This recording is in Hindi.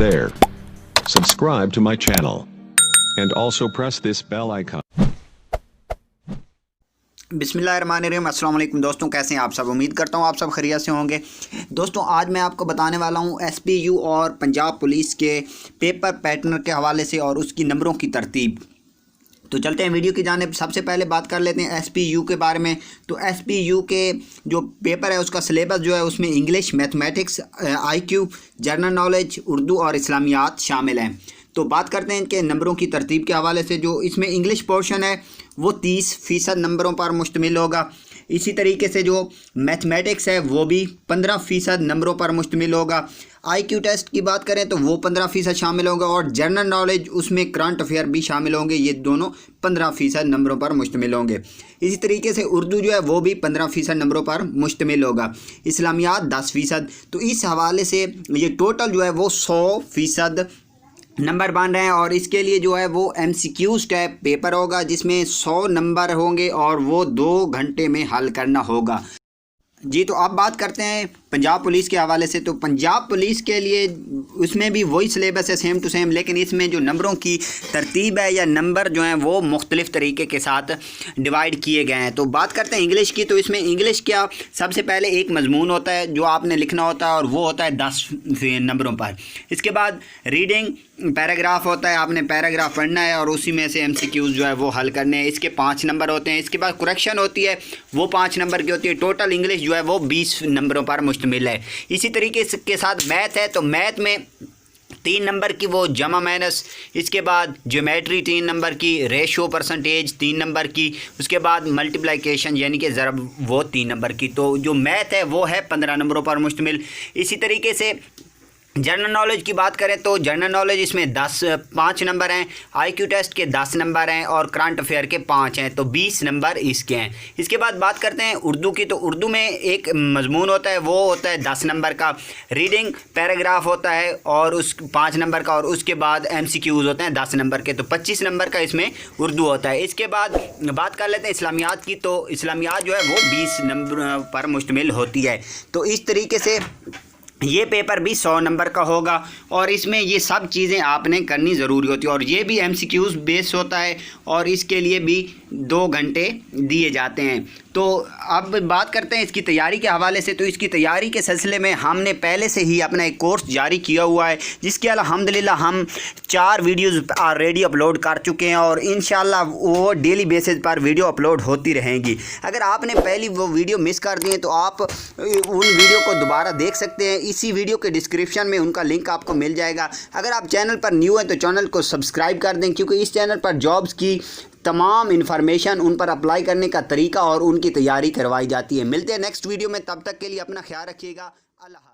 there. Subscribe to my channel. And also press this bell icon. बिस्मिल्लाहिर्रहमानिर्रहीम। अस्सलाम वालेकुम दोस्तों, कैसे हैं आप सब? उम्मीद करता हूँ आप सब खैरियत से होंगे। दोस्तों आज मैं आपको बताने वाला हूँ एसपीयू और पंजाब पुलिस के पेपर पैटर्न के हवाले से और उसकी नंबरों की तरतीब। तो चलते हैं वीडियो की जानिब। सबसे पहले बात कर लेते हैं एसपीयू के बारे में। तो एसपीयू के जो पेपर है उसका सिलेबस जो है उसमें English, mathematics, IQ, general knowledge, Urdu और इस्लामियात शामिल हैं। तो बात करते हैं इनके नंबरों की तरतीब के हवाले से। जो इसमें इंग्लिश पोर्शन है वो 30% नंबरों पर मुश्तमिल होगा। इसी तरीके से जो मैथमेटिक्स है वो भी 15% नंबरों पर मुश्तमिल होगा। आईक्यू टेस्ट की बात करें तो वो 15% शामिल होगा और जनरल नॉलेज उसमें करंट अफेयर भी शामिल होंगे। ये दोनों 15% नंबरों पर मुश्तमिल होंगे। इसी तरीके से उर्दू जो है वो भी 15% नंबरों पर मुश्तमिल होगा। इस्लामियात 10%। तो इस हवाले से ये टोटल जो है वो 100% नंबर बन रहे हैं। और इसके लिए जो है वो MCQs टाइप पेपर होगा जिसमें 100 नंबर होंगे और वो 2 घंटे में हल करना होगा। जी तो अब बात करते हैं पंजाब पुलिस के हवाले से। तो पंजाब पुलिस के लिए उसमें भी वही सिलेबस है सेम टू सेम, लेकिन इसमें जो नंबरों की तरतीब है या नंबर जो हैं वो मुख्तलिफ़ तरीके के साथ डिवाइड किए गए हैं। तो बात करते हैं इंग्लिश की। तो इसमें इंग्लिश क्या, सबसे पहले एक मजमून होता है जो आपने लिखना होता है और वो होता है 10 नंबरों पर। इसके बाद रीडिंग पैराग्राफ होता है, आपने पैराग्राफ पढ़ना है और उसी में से MCQs जो है वो हल करने हैं। इसके 5 नंबर होते हैं। इसके बाद करेक्शन होती है, वो 5 नंबर की होती है। टोटल इंग्लिश जो है वो 20 नंबरों पर मुश्तमिल है। इसी तरीके के साथ मैथ है। तो मैथ में 3 नंबर की वो जमा माइनस, इसके बाद ज्योमेट्री 3 नंबर की, रेशो परसेंटेज 3 नंबर की, उसके बाद मल्टीप्लिकेशन यानी कि ज़रब वो 3 नंबर की। तो जो मैथ है वो है 15 नंबरों पर मुश्तमिल। इसी तरीके से जनरल नॉलेज की बात करें तो जनरल नॉलेज इसमें 5 नंबर हैं, आईक्यू टेस्ट के 10 नंबर हैं और करंट अफेयर के 5 हैं। तो 20 नंबर इसके हैं। इसके बाद बात करते हैं उर्दू की। तो उर्दू में एक मजमून होता है, वो होता है 10 नंबर का। रीडिंग पैराग्राफ होता है और उस 5 नंबर का, और उसके बाद MCQs होते हैं 10 नंबर के। तो 25 नंबर का इसमें उर्दू होता है। इसके बाद बात कर लेते हैं इस्लामियात की। तो इस्लामियात जो है वो 20 नंबर पर मुश्तमिल होती है। तो इस तरीके से ये पेपर भी 100 नंबर का होगा और इसमें ये सब चीज़ें आपने करनी ज़रूरी होती है। और ये भी MCQs बेस होता है और इसके लिए भी 2 घंटे दिए जाते हैं। तो अब बात करते हैं इसकी तैयारी के हवाले से। तो इसकी तैयारी के सिलसिले में हमने पहले से ही अपना एक कोर्स जारी किया हुआ है जिसके अल्हम्दुलिल्लाह हम 4 वीडियोज़ ऑलरेडी अपलोड कर चुके हैं और इंशाल्लाह वो डेली बेसिस पर वीडियो अपलोड होती रहेंगी। अगर आपने पहली वो वीडियो मिस कर दी है तो आप उन वीडियो को दोबारा देख सकते हैं। इसी वीडियो के डिस्क्रिप्शन में उनका लिंक आपको मिल जाएगा। अगर आप चैनल पर न्यू हैं तो चैनल को सब्सक्राइब कर दें, क्योंकि इस चैनल पर जॉब्स की तमाम इन्फॉर्मेशन, उन पर अप्लाई करने का तरीका और उनकी तैयारी करवाई जाती है। मिलते हैं नेक्स्ट वीडियो में, तब तक के लिए अपना ख्याल रखिएगा। अल्लाह।